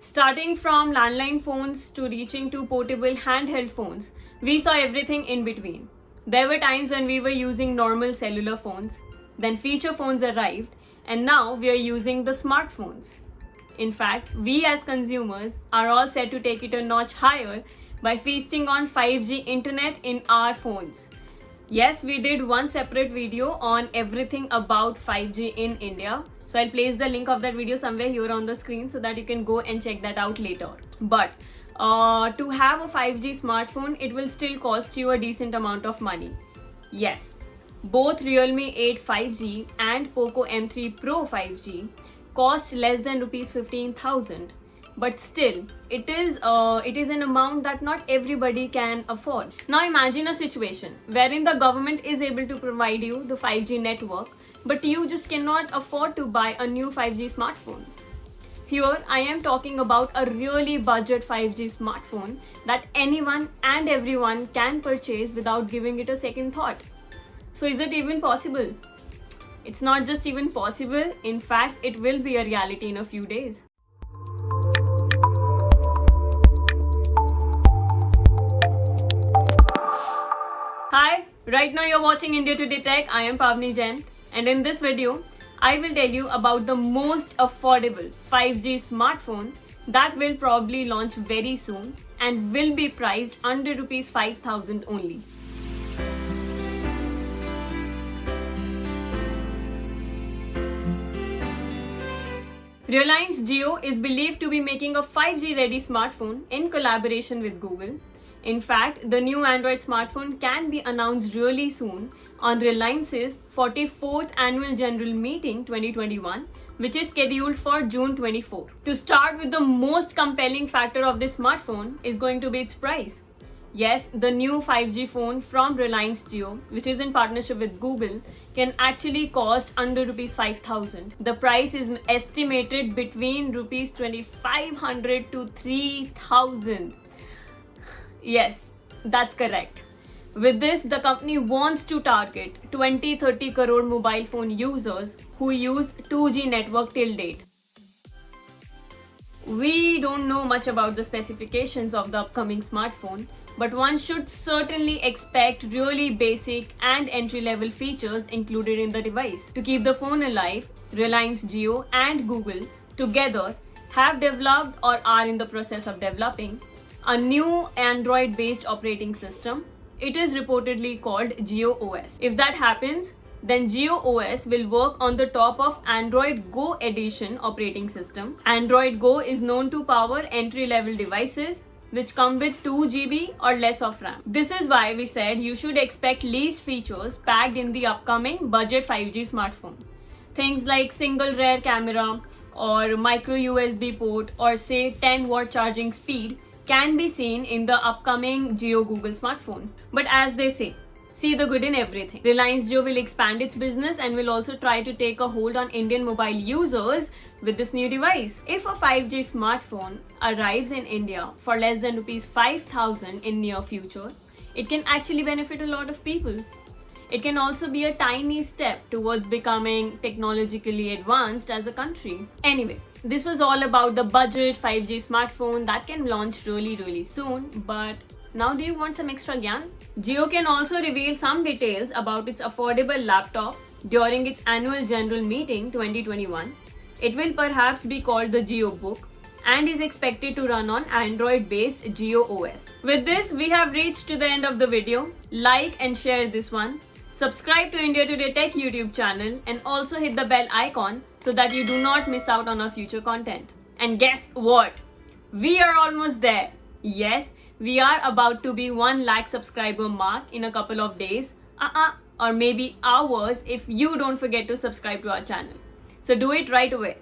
Starting from landline phones to reaching to portable handheld phones, we saw everything in between. There were times when we were using normal cellular phones, then feature phones arrived, and now we are using the smartphones. In fact, we as consumers are all set to take it a notch higher by feasting on 5G internet in our phones. Yes, we did one separate video on everything about 5G in India. So I'll place the link of that video somewhere here on the screen so that you can go and check that out later. But to have a 5G smartphone, it will still cost you a decent amount of money. Yes, both Realme 8 5G and Poco M3 Pro 5G cost less than rupees 15,000. But still, it is an amount that not everybody can afford. Now imagine a situation wherein the government is able to provide you the 5G network, but you just cannot afford to buy a new 5G smartphone. Here, I am talking about a really budget 5G smartphone that anyone and everyone can purchase without giving it a second thought. So is it even possible? It's not just even possible, in fact, it will be a reality in a few days. Hi, right now you're watching India Today Tech. I am Pavni Jain, and in this video, I will tell you about the most affordable 5G smartphone that will probably launch very soon and will be priced under rupees 5,000 only. Reliance Jio is believed to be making a 5G ready smartphone in collaboration with Google. In fact, the new Android smartphone can be announced really soon on Reliance's 44th Annual General Meeting 2021, which is scheduled for June 24. To start with, the most compelling factor of this smartphone is going to be its price. Yes, the new 5G phone from Reliance Jio, which is in partnership with Google, can actually cost under rupees 5,000. The price is estimated between rupees 2,500 to 3,000. Yes, that's correct. With this, the company wants to target 20-30 crore mobile phone users who use 2G network till date. We don't know much about the specifications of the upcoming smartphone, but one should certainly expect really basic and entry-level features included in the device. To keep the phone alive, Reliance Jio and Google together have developed or are in the process of developing a new Android-based operating system. It is reportedly called Jio OS. If that happens, then Jio OS will work on the top of Android Go Edition operating system. Android Go is known to power entry-level devices which come with 2 GB or less of RAM. This is why we said you should expect least features packed in the upcoming budget 5G smartphone. Things like single rear camera or micro USB port or say 10-watt charging speed can be seen in the upcoming Jio Google smartphone. But as they say, see the good in everything. Reliance Jio will expand its business and will also try to take a hold on Indian mobile users with this new device. If a 5G smartphone arrives in India for less than rupees 5,000 in near future, it can actually benefit a lot of people. It can also be a tiny step towards becoming technologically advanced as a country. Anyway, this was all about the budget 5G smartphone that can launch really soon, but now do you want some extra gyan? Jio can also reveal some details about its affordable laptop during its annual general meeting 2021. It will perhaps be called the Jio Book and is expected to run on Android-based Jio OS. With this, we have reached to the end of the video. Like and share this one. Subscribe to India Today Tech YouTube channel and also hit the bell icon so that you do not miss out on our future content. And guess what? We are almost there. Yes, we are about to be 1 lakh subscriber mark in a couple of days. Or maybe hours if you don't forget to subscribe to our channel. So do it right away.